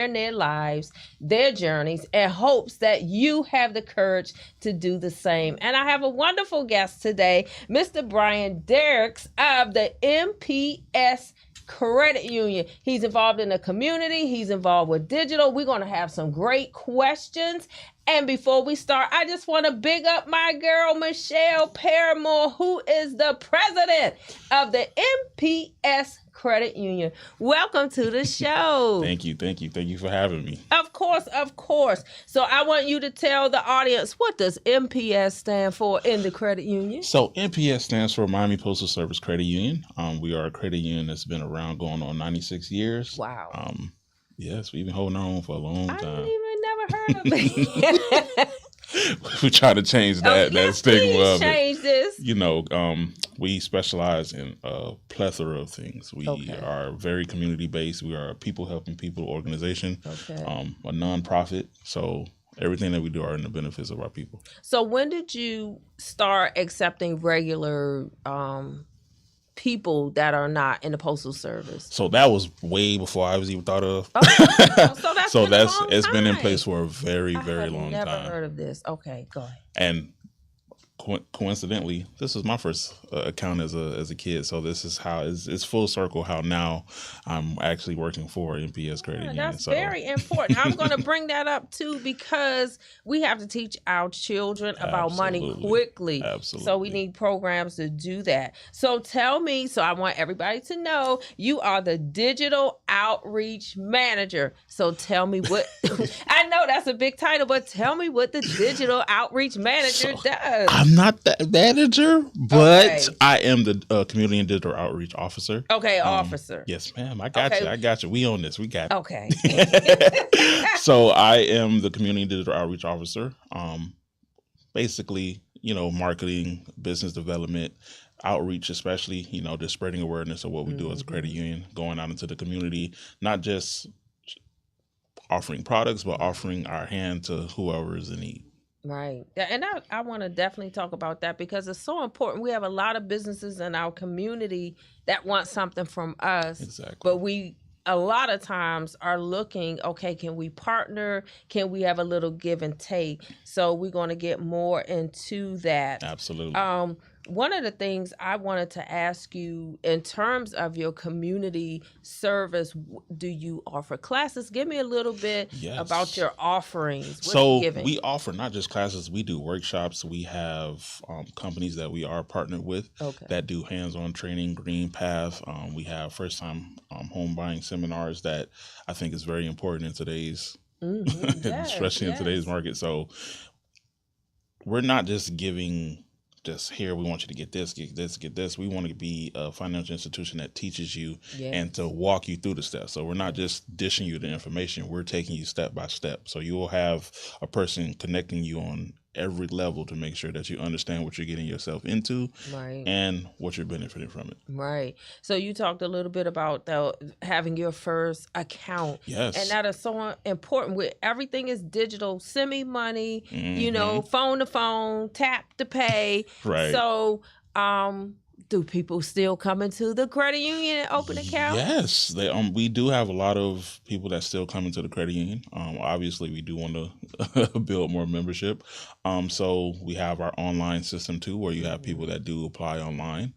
in their lives, their journeys, and hopes that you have the courage to do the same. And I have a wonderful guest today, Mr. Bryan Derricks of the MPS Credit Union. He's involved in the community. He's involved with digital. We're going to have some great questions. And before we start, I just want to big up my girl, Michelle Paramore, who is the president of the MPS Credit Union. Welcome to the show. Thank you. Thank you for having me. Of course. So I want you to tell the audience, what does MPS stand for in the credit union? So MPS stands for Miami Postal Service Credit Union. We are a credit union that's been around going on 96 years. Wow. Yes, we've been holding our own for a long time. I even never heard of it. We try to change that stigma of change it. This. You know, we specialize in a plethora of things. We are very community based. We are a people helping people organization, a nonprofit. So everything that we do are in the benefits of our people. So when did you start accepting regular people that are not in the postal service? So that was way before I was even thought of. So it's been in place for a very long time. I've never heard of this. Okay, go ahead. And coincidentally, this was my first account as a kid. So this is how it's full circle. How now I'm actually working for MPS Credit Union. That's very important. I'm going to bring that up too, because we have to teach our children about money quickly. Absolutely. So we need programs to do that. So tell me. So I want everybody to know you are the digital outreach manager. So tell me what. I know that's a big title, but tell me what the digital outreach manager does. I'm not the manager, but I am the community and digital outreach officer. Okay, officer. Yes, ma'am. I got you. We own this. We got it. Okay. So I am the community and digital outreach officer. Basically, marketing, business development, outreach, especially, just spreading awareness of what we do as a credit union, going out into the community, not just offering products, but offering our hand to whoever is in need. Right. And I want to definitely talk about that, because it's so important. We have a lot of businesses in our community that want something from us. Exactly. But we a lot of times are looking, okay, can we partner? Can we have a little give and take? So we're going to get more into that. Absolutely. One of the things I wanted to ask you, in terms of your community service, do you offer classes? Give me a little bit about your offerings. We offer not just classes, we do workshops. We have companies that we are partnered with that do hands-on training, Green Path. We have first-time home buying seminars that I think is very important in today's, especially in today's market. So we're not just giving... just here, we want you to get this, get this. We want to be a financial institution that teaches you and to walk you through the steps. So we're not just dishing you the information. We're taking you step by step. So you will have a person connecting you on every level to make sure that you understand what you're getting yourself into and what you're benefiting from it. Right. So you talked a little bit about having your first account. Yes. And that is so important. With everything is digital, send me money, phone to phone, tap to pay. Right. So do people still come into the credit union and open accounts? Yes, we do have a lot of people that still come into the credit union. Obviously, we do want to build more membership. So we have our online system too, where you have people that do apply online,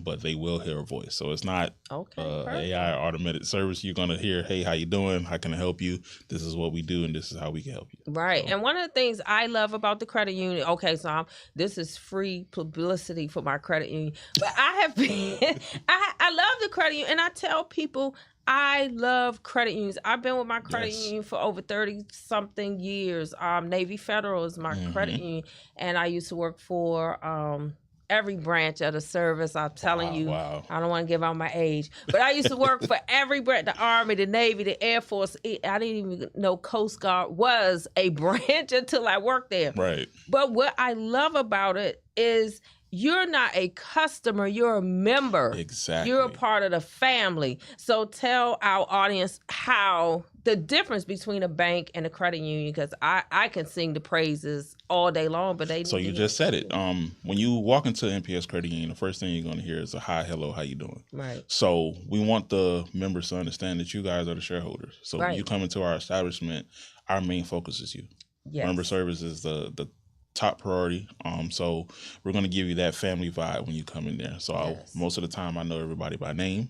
but they will hear a voice. So it's not AI automated service. You're gonna hear, "Hey, how you doing? How can I help you? This is what we do, and this is how we can help you." Right. So. And one of the things I love about the credit union. Okay, so this is free publicity for my credit union. But I have been, I love the credit union, and I tell people I love credit unions. I've been with my credit union for over 30-something years. Navy Federal is my credit union, and I used to work for every branch of the service. I'm telling you, I don't want to give out my age, but I used to work for every branch, the Army, the Navy, the Air Force. I didn't even know Coast Guard was a branch until I worked there. Right. But what I love about it is you're not a customer, you're a member. Exactly. You're a part of the family. So tell our audience how the difference between a bank and a credit union, because I can sing the praises all day long, but they. So you just said it. When you walk into NPS Credit Union, the first thing you're going to hear is a hi, hello, how you doing? Right. So we want the members to understand that you guys are the shareholders. So when you come into our establishment, our main focus is you. Yes. Member service is the top priority. So we're going to give you that family vibe when you come in there. So most of the time I know everybody by name.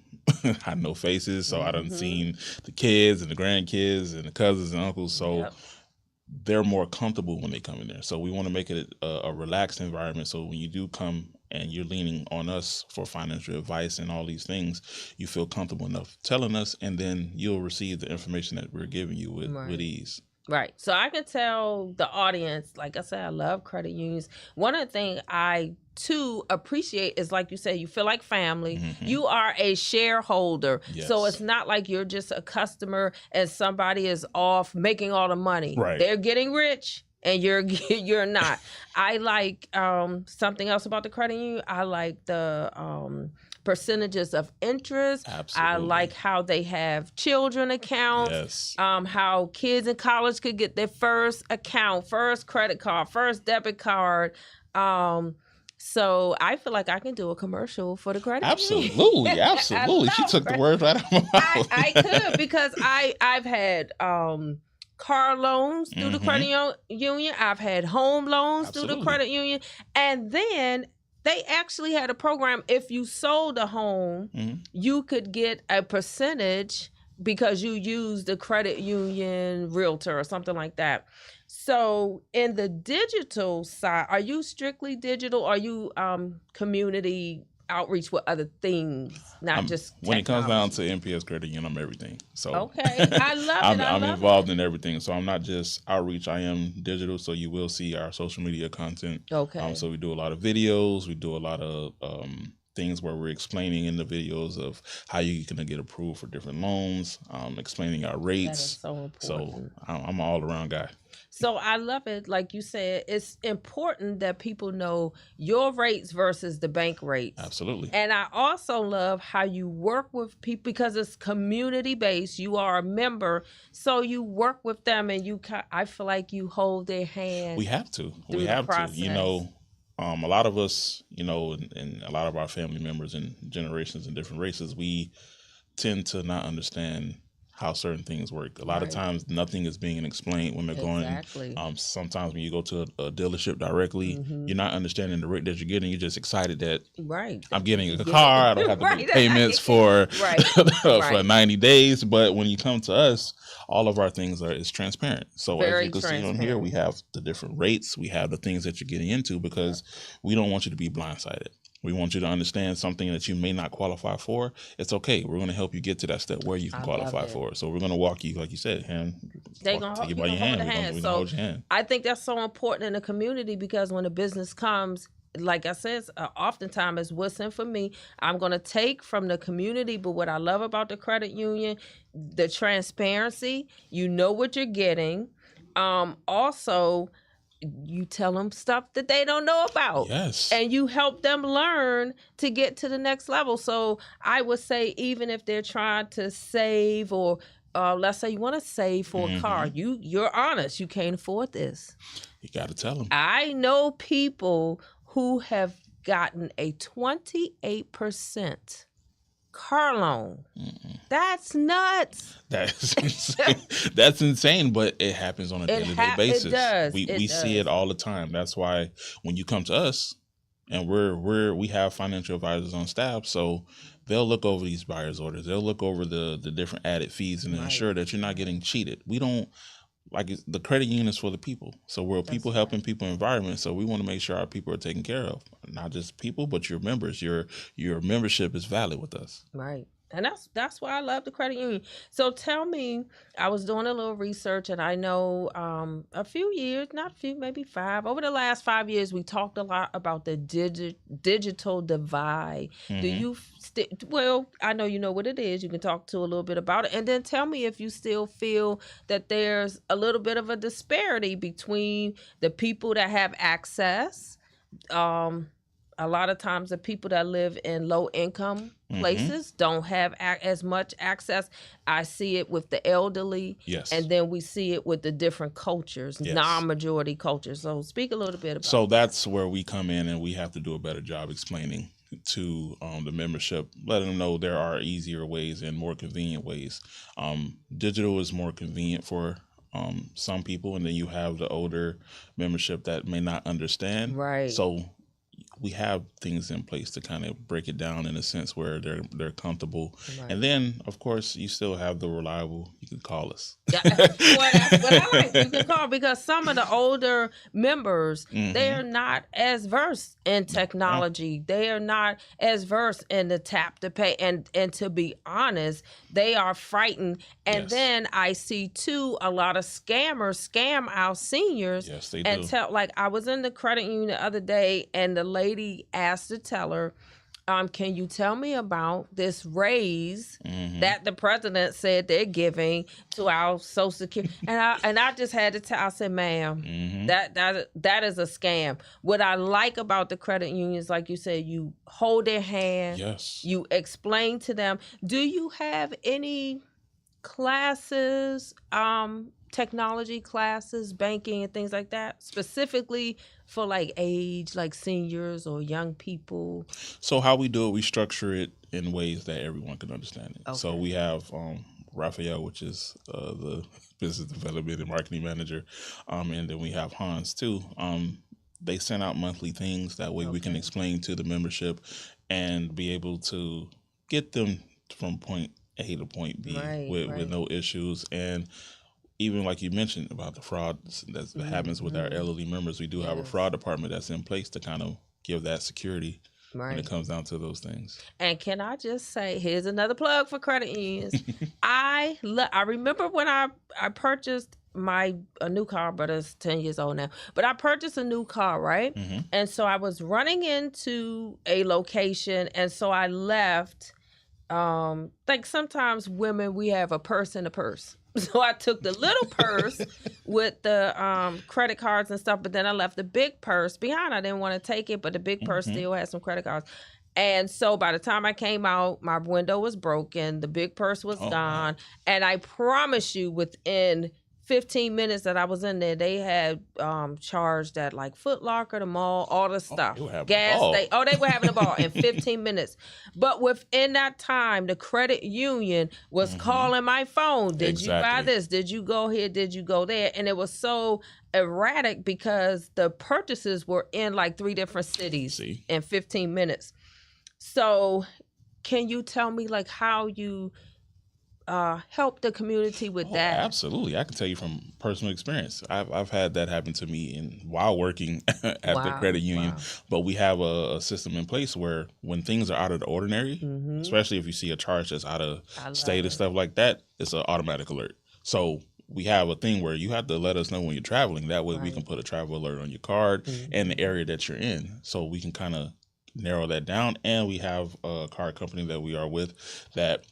I know faces. So I done seen the kids and the grandkids and the cousins and uncles. So they're more comfortable when they come in there. So we want to make it a relaxed environment. So when you do come and you're leaning on us for financial advice and all these things, you feel comfortable enough telling us, and then you'll receive the information that we're giving you with ease. Right. So I can tell the audience, like I said, I love credit unions. One of the things I, too, appreciate is, like you said, you feel like family. Mm-hmm. You are a shareholder. Yes. So it's not like you're just a customer and somebody is off making all the money. Right. They're getting rich and you're not. I like something else about the credit union. I like the percentages of interest. Absolutely. I like how they have children accounts. Yes. How kids in college could get their first account, first credit card, first debit card. So I feel like I can do a commercial for the credit union. Absolutely. She took the words right out of my mouth. I could, because I've had car loans through the credit union. I've had home loans through the credit union. And then they actually had a program. If you sold a home, you could get a percentage because you used the credit union realtor or something like that. So in the digital side, are you strictly digital? Are you community outreach with other things, not just technology? When it comes down to NPS Credit Union, I'm everything. So okay, I love it. I'm involved in everything. So I'm not just outreach. I am digital. So you will see our social media content. Okay. So we do a lot of videos. We do a lot of things where we're explaining in the videos of how you can get approved for different loans, explaining our rates. That is so important. So I'm an all-around guy. So I love it. Like you said, it's important that people know your rates versus the bank rates. Absolutely. And I also love how you work with people, because it's community-based. You are a member, so you work with them, and I feel like you hold their hand. We have to. We have to. A lot of us, and a lot of our family members and generations and different races, we tend to not understand how certain things work. A lot of times nothing is being explained when they're going. Sometimes when you go to a dealership directly, you're not understanding the rate that you're getting. You're just excited that I'm getting a car. I don't have to make payments for 90 days. But when you come to us, all of our things is transparent. So as you can see on here, we have the different rates. We have the things that you're getting into, because we don't want you to be blindsided. We want you to understand something that you may not qualify for. It's okay. We're going to help you get to that step where you can qualify for it. So we're going to walk you, like you said, take you by your hand. We're going to hold your hand. I think that's so important in the community, because when a business comes, like I said, oftentimes it's what's in for me. I'm going to take from the community, but what I love about the credit union, the transparency, you know what you're getting. Also, you tell them stuff that they don't know about. Yes. And you help them learn to get to the next level. So I would say, even if they're trying to save, or let's say you want to save for a car, you're honest. You can't afford this. You got to tell them. I know people who have gotten a 28% car loan. That's nuts. That's insane. That's insane, but it happens on a daily basis. It does. We see it all the time. That's why when you come to us, and we have financial advisors on staff, so they'll look over these buyer's orders. They'll look over the different added fees and ensure that you're not getting cheated. We don't. Like, the credit union is for the people. So we're people helping people environment. So we want to make sure our people are taken care of. Not just people, but your members. Your membership is valid with us. Right. And that's why I love the credit union. So tell me, I was doing a little research, and I know a few years, not a few, maybe 5. Over the last 5 years, we talked a lot about the digital divide. Do you well, I know you know what it is. You can talk to a little bit about it. And then tell me if you still feel that there's a little bit of a disparity between the people that have access a lot of times the people that live in low income places don't have as much access. I see it with the elderly. Yes. And then we see it with the different cultures, non-majority cultures. So speak a little bit about So that's where we come in, and we have to do a better job explaining to the membership, letting them know there are easier ways and more convenient ways. Digital is more convenient for some people, and then you have the older membership that may not understand. Right. So we have things in place to kind of break it down in a sense where they're comfortable. Right. And then, of course, you still have the reliable. You can call us. Well, that's what I like. You can call, because some of the older members, they are not as versed in technology. They are not as versed in the tap to pay. And to be honest, they are frightened. And then I see too a lot of scammers scam our seniors. Yes, they and do. tell, like, I was in the credit union the other day, and the lady asked the teller, can you tell me about this raise that the president said they're giving to our Social Security? And I just had to tell, I said, ma'am, that is a scam. What I like about the credit unions, like you said, you hold their hand, you explain to them. Do you have any classes, technology classes, banking and things like that, specifically for like age, like seniors or young people? So how we do it, we structure it in ways that everyone can understand it. Okay. So we have Raphael, which is the business development and marketing manager, and then we have Hans too. They send out monthly things, that way we can explain to the membership and be able to get them from point A to point B with no issues. And even like you mentioned about the fraud that happens with our elderly members, we do have a fraud department that's in place to kind of give that security when it comes down to those things. And can I just say, here's another plug for credit unions. I remember when I purchased a new car, but it's 10 years old now. But I purchased a new car, right? And so I was running into a location, and so I left. Like sometimes women, we have a purse in a purse. So I took the little purse with the credit cards and stuff, but then I left the big purse behind. I didn't want to take it, but the big purse still had some credit cards. And so by the time I came out, my window was broken, the big purse was gone, and I promise you, within 15 minutes that I was in there, they had charged at like Foot Locker, the mall, all the stuff. Gas station. Oh, they were having a ball in 15 minutes. But within that time, the credit union was calling my phone. Did you buy this? Did you go here? Did you go there? And it was so erratic because the purchases were in like 3 different cities in 15 minutes. So can you tell me like how you help the community with that? Absolutely. I can tell you from personal experience. I've had that happen to me while working at the credit union. But we have a system in place where when things are out of the ordinary, especially if you see a charge that's out of state and stuff like that, it's an automatic alert. So we have a thing where you have to let us know when you're traveling. That way we can put a travel alert on your card and the area that you're in, so we can kind of narrow that down. And we have a card company that we are with that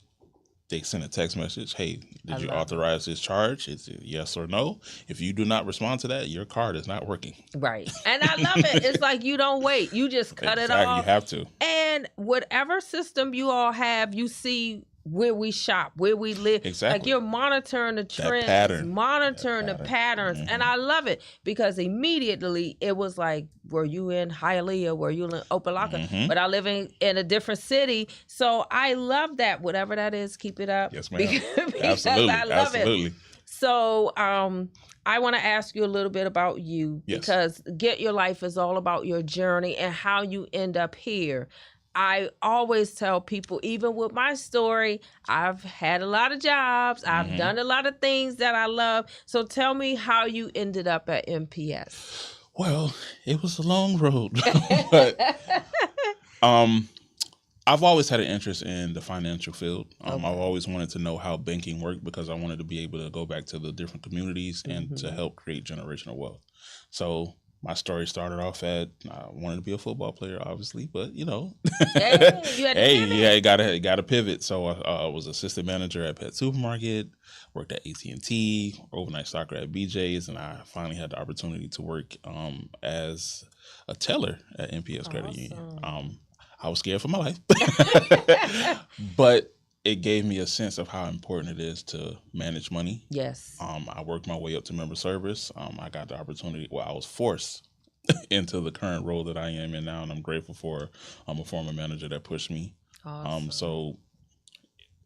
they send a text message, hey, did you authorize this charge? It's a yes or no. If you do not respond to that, your card is not working. Right. And I love it. It's like you don't wait. You just cut it off. You have to. And whatever system you all have, you see where we shop, where we live. Exactly. Like you're monitoring the trends, monitoring the patterns. And I love it because immediately it was like, were you in Hialeah? Were you in Opelika? But I live in a different city. So I love that. Whatever that is, keep it up. Yes, ma'am. because I love it. So I want to ask you a little bit about you because Get Your Life is all about your journey and how you end up here. I always tell people, even with my story, I've had a lot of jobs. I've done a lot of things that I love. So tell me how you ended up at MPS. Well, it was a long road. But I've always had an interest in the financial field. I've always wanted to know how banking worked because I wanted to be able to go back to the different communities and to help create generational wealth. So my story started off I wanted to be a football player, obviously, but you know, you got to pivot. So I was assistant manager at Pet Supermarket, worked at AT&T, overnight soccer at BJ's, and I finally had the opportunity to work as a teller at NPS Credit Union. I was scared for my life, but it gave me a sense of how important it is to manage money. Yes. I worked my way up to member service. I got the opportunity. Well, I was forced into the current role that I am in now, and I'm grateful for a former manager that pushed me. Awesome. So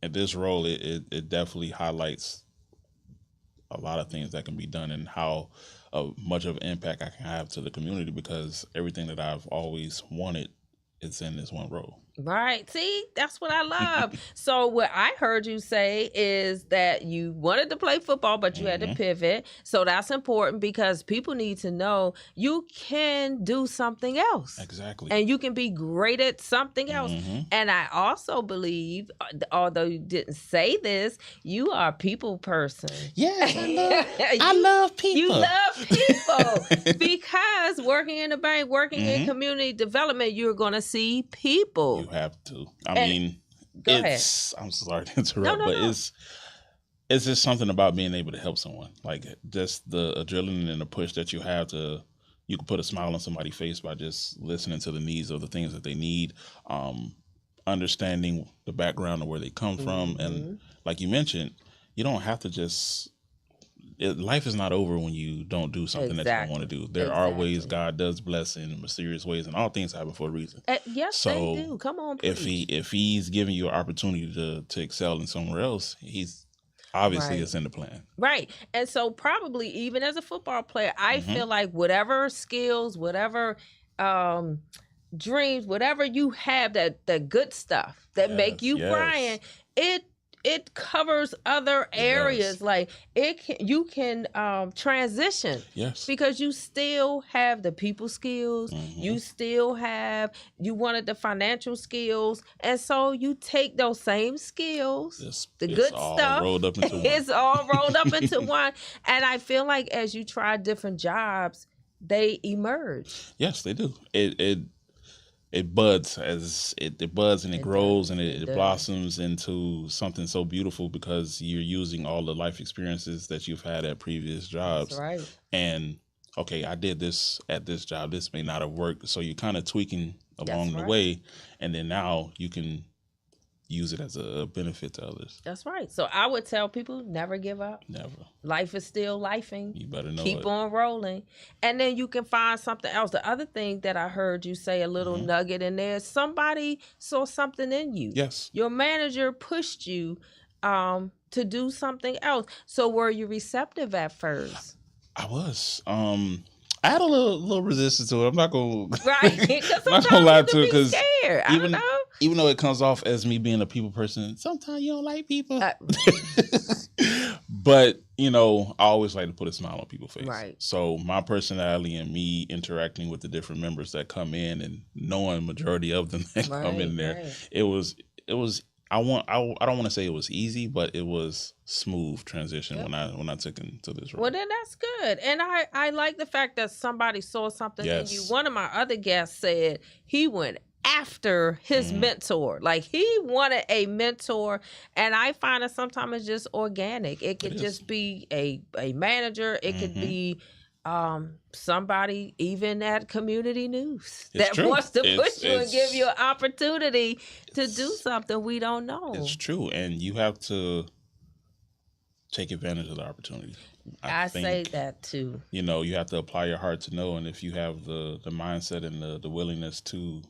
at this role, it definitely highlights a lot of things that can be done and how much of an impact I can have to the community, because everything that I've always wanted, it's in this one role. Right. See, that's what I love. So what I heard you say is that you wanted to play football, but you had to pivot. So that's important, because people need to know you can do something else. Exactly. And you can be great at something else. And I also believe, although you didn't say this, you are a people person. Yes, I love people. You love people. Because working in the bank, working in community development, you're going to see people. You have to. I mean, it's. I'm sorry to interrupt, but it's just something about being able to help someone. Like, just the adrenaline and the push that you have to. You can put a smile on somebody's face by just listening to the needs of the things that they need, understanding the background of where they come from, and like you mentioned, you don't have to just. Life is not over when you don't do something that you don't want to do. There are ways God does bless in mysterious ways, and all things happen for a reason. Yes, so they do. Come on, please. If he's giving you an opportunity to excel in somewhere else, he's obviously it's in the plan. Right. And so probably even as a football player, I feel like whatever skills, whatever dreams, whatever you have, that good stuff that make you Bryan, it covers other areas. Like you can transition. Yes. Because you still have the people skills. You still have, you wanted the financial skills. And so you take those same skills, the good stuff. Rolled up into one. It's all rolled up into one. And I feel like as you try different jobs, they emerge. Yes, they do. It buds it buds and it grows and it blossoms into something so beautiful, because you're using all the life experiences that you've had at previous jobs. That's right. And okay, I did this at this job. This may not have worked. So you're kind of tweaking along the way, and then now you can use it as a benefit to others. That's right. So I would tell people, never give up. Never. Life is still lifing. You better know Keep on rolling. And then you can find something else. The other thing that I heard you say, a little nugget in there, somebody saw something in you. Yes. Your manager pushed you to do something else. So were you receptive at first? I was. I had a little resistance to it. I'm not gonna not gonna lie to it, because even though it comes off as me being a people person, sometimes you don't like people. But I always like to put a smile on people's face. Right. So my personality and me interacting with the different members that come in and knowing majority of them that come in there, it was. I don't want to say it was easy, but it was smooth transition when I took into this role. Well, then that's good. And I like the fact that somebody saw something in you. One of my other guests said he went after his mentor. Like, he wanted a mentor. And I find that sometimes it's just organic. It could just be a manager. It could be somebody even at community news that wants to push you and give you an opportunity to do something we don't know. It's true. And you have to take advantage of the opportunity. I say that too. You have to apply your heart to know. And if you have the mindset and the willingness to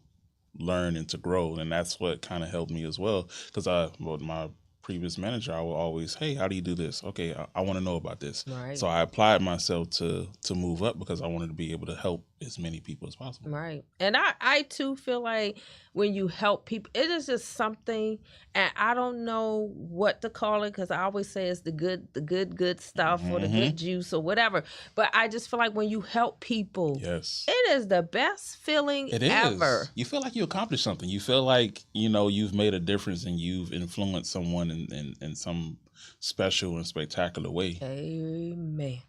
learn and to grow, and that's what kind of helped me as well. Because my previous manager, I would always, hey, how do you do this? Okay, I want to know about this. Right. So I applied myself to move up, because I wanted to be able to help as many people as possible. Right. And I too feel like when you help people, it is just something, and I don't know what to call it, because I always say it's the good stuff or the good juice or whatever. But I just feel like when you help people, it is the best feeling ever. You feel like you accomplished something. You feel like, you've made a difference and you've influenced someone in some special and spectacular way. Amen.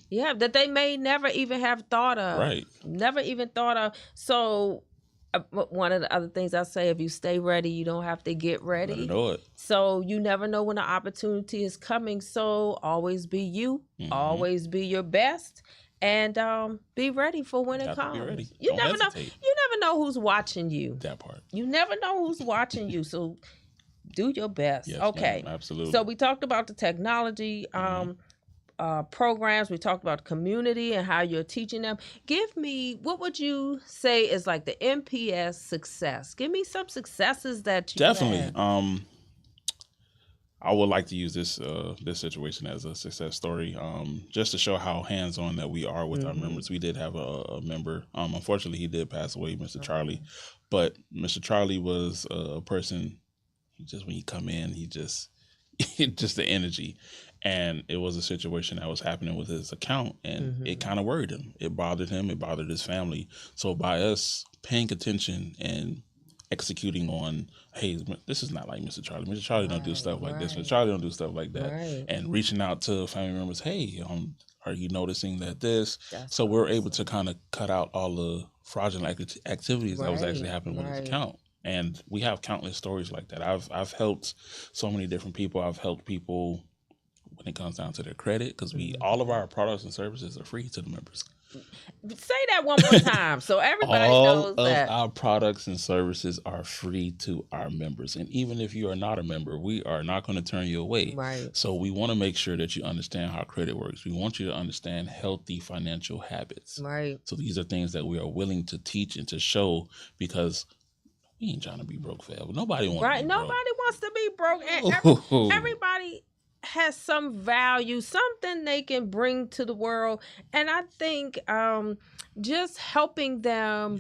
Yeah, that they may never even have thought of. Right. Never even thought of. So one of the other things I say, if you stay ready, you don't have to get ready. Better know it. So you never know when the opportunity is coming. So always be you. Always be your best. and be ready for when it comes. Be ready. You Don't never hesitate. know. You never know who's watching you. That part. You never know who's watching you. So do your best. Yes, okay. ma'am, absolutely. So we talked about the technology programs. We talked about community and how you're teaching them. Give me, what would you say is like the MPS success? Give me some successes that you definitely had. I would like to use this situation as a success story, just to show how hands-on that we are with our members. We did have a member. Unfortunately, he did pass away, Mr. Charlie. But Mr. Charlie was a person. Just when you come in, he just the energy, and it was a situation that was happening with his account, and it kind of worried him. It bothered him. It bothered his family. So by us paying attention and executing on, hey, this is not like Mr. Charlie. Mr. Charlie don't do stuff like this. Mr. Charlie don't do stuff like that. And reaching out to family members, hey, are you noticing that this? So we're able to kind of cut out all the fraudulent activities that was actually happening with his account. And we have countless stories like that. I've helped so many different people. I've helped people when it comes down to their credit, because all of our products and services are free to the members. Say that one more time so everybody knows that. All of our products and services are free to our members. And even if you are not a member, we are not going to turn you away. Right. So we want to make sure that you understand how credit works. We want you to understand healthy financial habits. Right. So these are things that we are willing to teach and to show, because we ain't trying to be broke forever. Nobody wants to be broke. Nobody wants to be broke. And everybody has some value, something they can bring to the world. And I think just helping them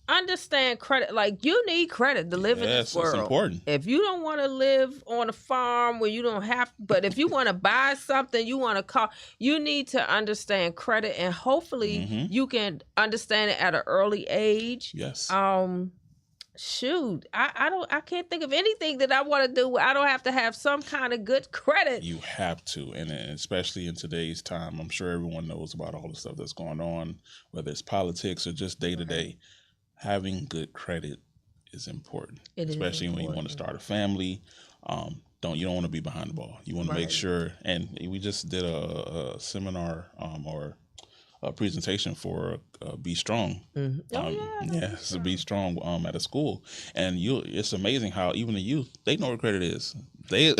understand credit. Like, you need credit to live in this world. It's important. If you don't want to live on a farm where you don't have, but if you want to buy something, you want to call, you need to understand credit, and hopefully you can understand it at an early age. Yes. Shoot, I can't think of anything that I want to do where I don't have to have some kind of good credit. You have to, and especially in today's time, I'm sure everyone knows about all the stuff that's going on, whether it's politics or just day to day. Having good credit is important, especially when you want to start a family. You don't want to be behind the ball. You want to make sure. And we just did a seminar or a presentation for Be Strong. So Be Strong at a school, and it's amazing how even the youth, they know what credit is. They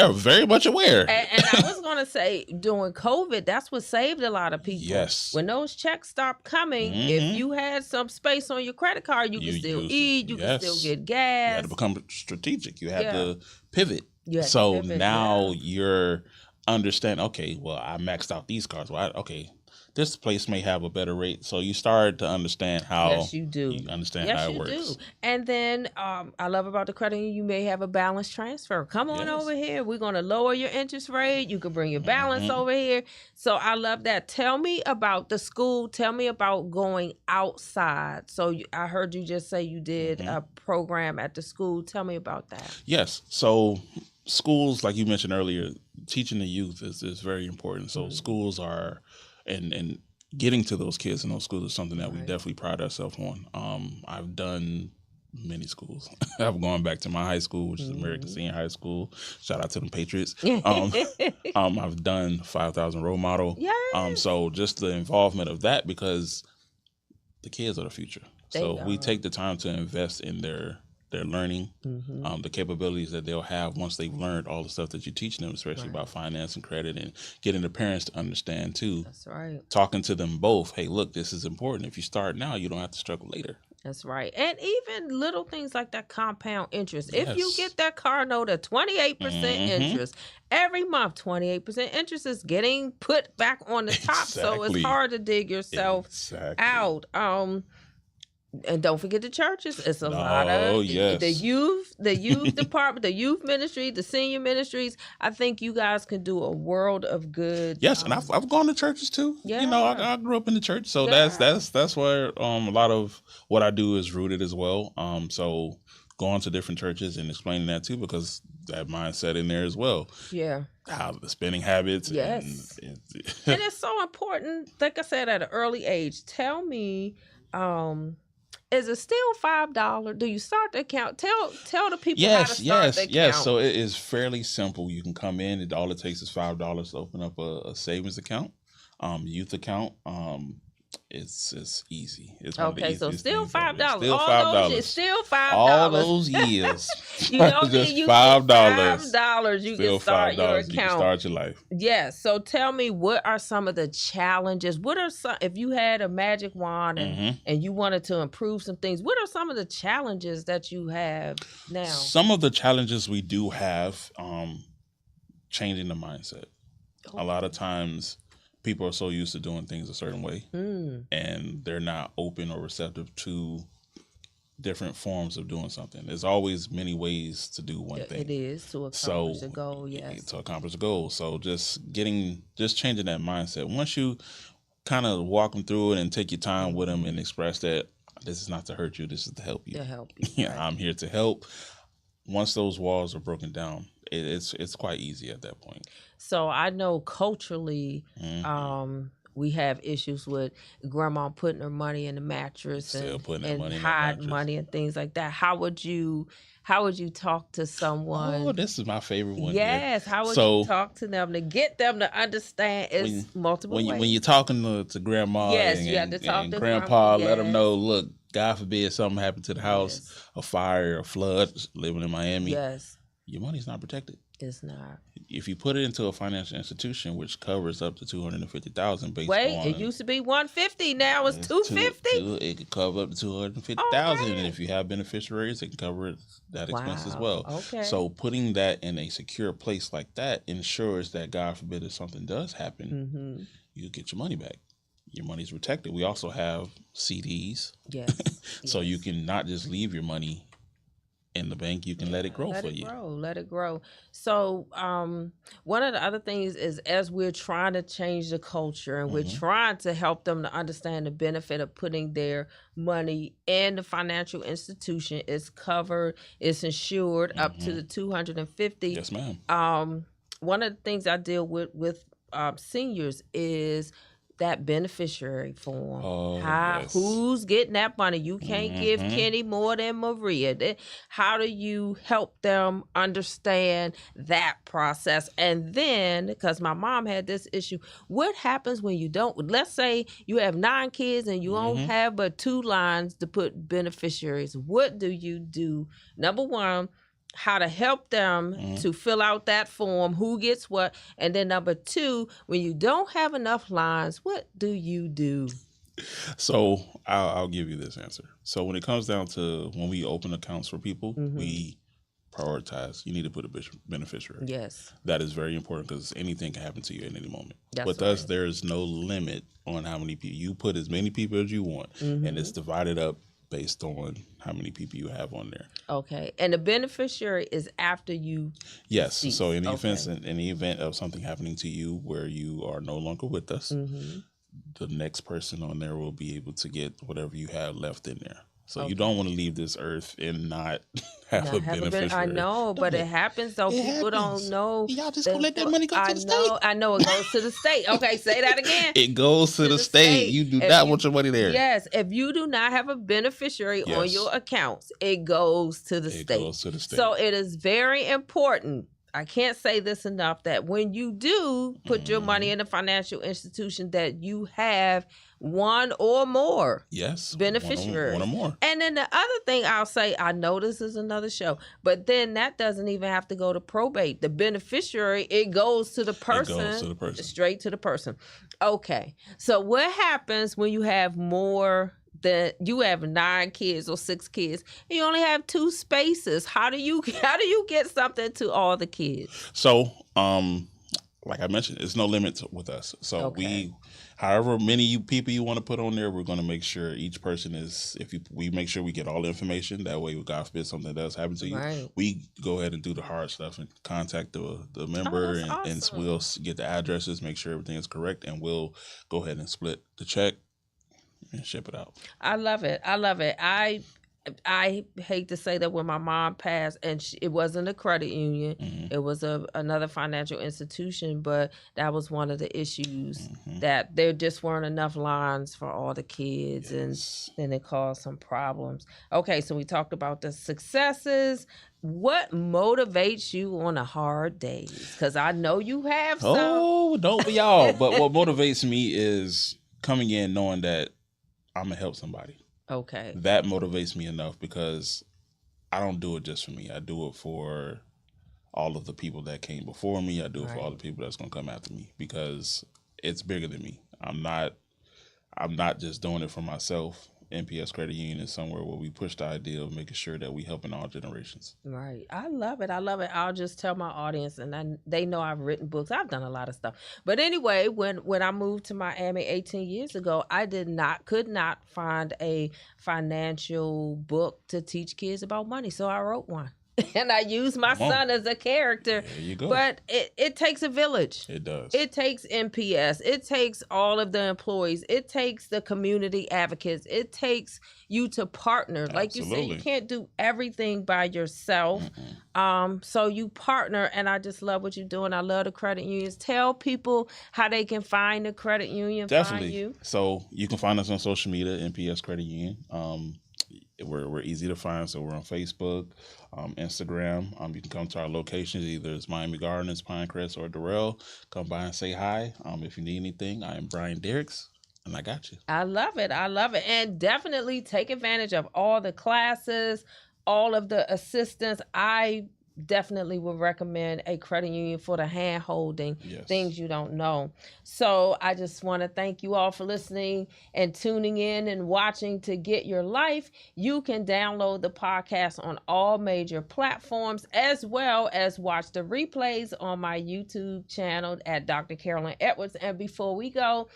are very much aware. And I was gonna say, during COVID, that's what saved a lot of people. Yes. When those checks stopped coming, if you had some space on your credit card, you could still eat, you could still get gas. You had to become strategic. You had to pivot. So now you're understanding, okay, well, I maxed out these cards. Well, this place may have a better rate. So you start to understand how. Yes, you do. You understand how it works. Yes, you do. And then I love about the credit union, you may have a balance transfer. Come on over here. We're going to lower your interest rate. You can bring your balance over here. So I love that. Tell me about the school. Tell me about going outside. So I heard you just say you did a program at the school. Tell me about that. Yes. So schools, like you mentioned earlier, teaching the youth is very important. So schools are... And getting to those kids in those schools is something that we definitely pride ourselves on. I've done many schools. I've gone back to my high school, which is American Senior High School. Shout out to them Patriots. I've done 5,000 Role Model. So just the involvement of that, because the kids are the future. So we take the time to invest in their learning, the capabilities that they'll have once they've learned all the stuff that you teach them, especially about finance and credit, and getting the parents to understand too. That's right. Talking to them both. Hey, look, this is important. If you start now, you don't have to struggle later. That's right. And even little things like that compound interest. If you get that car note at 28% interest every month, 28% interest is getting put back on the top. So it's hard to dig yourself out. And don't forget the churches. It's a lot of the youth department, the youth ministry, the senior ministries. I think you guys can do a world of good. Yes, and I've gone to churches too. Yeah. You know, I grew up in the church, so that's where a lot of what I do is rooted as well. So going to different churches and explaining that too, because that mindset in there as well. Yeah. How the spending habits. Yes. And it's so important. Like I said, at an early age. Tell me. Is it still $5? Do you start the account? Tell the people how to start the account. Yes. So it is fairly simple. You can come in. All it takes is $5 to open up a savings account. Youth account, it's easy. It's one of the Okay, so easiest still things ever. $5. Still All those years, $5. still $5. All those years, You don't just need you $5. $5. You can Still start your $5. You can account. start your life. Yes. So tell me, what are some of the challenges? What are some, if you had a magic wand and you wanted to improve some things, what are some of the challenges that you have now? Some of the challenges we do have, changing the mindset. A lot of times people are so used to doing things a certain way and they're not open or receptive to different forms of doing something. There's always many ways to do one thing. It is to accomplish a goal, yes. To accomplish a goal. So just changing that mindset. Once you kind of walk them through it and take your time with them and express that this is not to hurt you, this is to help you. To help you. Yeah, right. I'm here to help. Once those walls are broken down, it's quite easy at that point. So I know culturally, we have issues with grandma putting her money in the mattress and hide money and things like that. How would you talk to someone? Oh, this is my favorite one. Yes. How would you talk to them to get them to understand it's multiple ways? When you're talking to grandma you have to talk to grandpa, let them know, look, God forbid something happened to the house, a fire, a flood, living in Miami. Yes. Your money's not protected. It's not. If you put it into a financial institution, which covers up to $250,000 based on. It used to be $150. Now it's $250. It could cover up to $250,000, and if you have beneficiaries, it can cover that expense as well. Okay. So putting that in a secure place like that ensures that, God forbid, if something does happen, you get your money back. Your money's protected. We also have CDs. Yes. So you can not just leave your money in the bank, you can let it grow for you. Let it grow. So one of the other things is, as we're trying to change the culture and we're trying to help them to understand the benefit of putting their money in the financial institution, it's covered, it's insured up to the $250. Yes, ma'am. One of the things I deal with seniors is that beneficiary form. Who's getting that money? You can't give Kenny more than Maria. How do you help them understand that process? And then, because my mom had this issue, what happens when you don't? Let's say you have 9 kids and you don't have but 2 lines to put beneficiaries. What do you do? Number one, how to help them to fill out that form, who gets what. And then number 2, when you don't have enough lines, what do you do? So I'll give you this answer. So when it comes down to when we open accounts for people, we prioritize. You need to put a beneficiary. Yes. That is very important because anything can happen to you at any moment. With us, there is no limit on how many people. You put as many people as you want, and it's divided up based on how many people you have on there. Okay. And the beneficiary is after you. Yes. So in the event of something happening to you where you are no longer with us, the next person on there will be able to get whatever you have left in there. So you don't want to leave this earth and not have a beneficiary. I know, but it happens though. People don't know. Y'all just gonna let that money go to the state. I know it goes to the state. Okay, say that again. It goes to the state. You do not want your money there. Yes, if you do not have a beneficiary on your accounts, it goes to the state. It goes to the state. So it is very important. I can't say this enough, that when you do put your money in a financial institution, that you have one or more beneficiaries. One or more. And then the other thing I'll say, I know this is another show, but then that doesn't even have to go to probate. The beneficiary, it goes to the person. It goes to the person. Straight to the person. Okay. So what happens when you have more than, you have 9 kids or 6 kids, and you only have 2 spaces? How do you get something to all the kids? So, like I mentioned, it's no limit with us. So however many people you want to put on there, we're going to make sure each person is, we make sure we get all the information. That way, God forbid something does happen to you, we go ahead and do the hard stuff and contact the member, and we'll get the addresses, make sure everything is correct, and we'll go ahead and split the check and ship it out. I love it. I hate to say that when my mom passed, and it wasn't a credit union, it was another financial institution, but that was one of the issues, that there just weren't enough lines for all the kids, and then it caused some problems. Okay, so we talked about the successes. What motivates you on the hard days? Because I know you have some. Oh, don't be y'all. But what motivates me is coming in knowing that I'm going to help somebody. Okay. That motivates me enough because I don't do it just for me. I do it for all of the people that came before me. I do it for all the people that's going to come after me because it's bigger than me. I'm not just doing it for myself. NPS Credit Union is somewhere where we push the idea of making sure that we helping all generations. Right. I love it. I'll just tell my audience, and they know I've written books. I've done a lot of stuff. But anyway, when I moved to Miami 18 years ago, I could not find a financial book to teach kids about money. So I wrote one. And I use my son as a character. There you go. But it takes a village. It does. It takes NPS. It takes all of the employees. It takes the community advocates. It takes you to partner. Like you said, you can't do everything by yourself. So you partner, and I just love what you're doing. I love the credit unions. Tell people how they can find the credit union. Definitely. Find you. So you can find us on social media, NPS Credit Union. We're easy to find, so we're on Facebook, Instagram. You can come to our locations, either it's Miami Gardens, Pinecrest, or Darrell. Come by and say hi. If you need anything, I am Bryan Derricks, and I got you. I love it. And definitely take advantage of all the classes, all of the assistance. I definitely would recommend a credit union for the hand holding, things you don't know. So I just want to thank you all for listening and tuning in and watching To Get Your Life. You can download the podcast on all major platforms, as well as watch the replays on my YouTube channel at Dr. Carolyn Edwards. And before we go,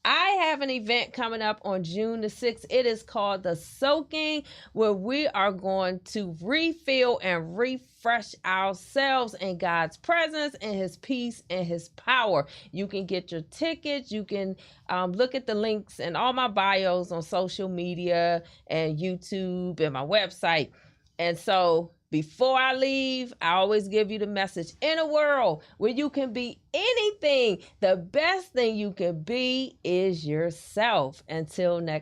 I have an event coming up on June the 6th. It is called The Soaking, where we are going to refill and refresh ourselves in God's presence and his peace and his power. You can get your tickets. You can look at the links and all my bios on social media and YouTube and my website. And so before I leave, I always give you the message. In a world where you can be anything, the best thing you can be is yourself. Until next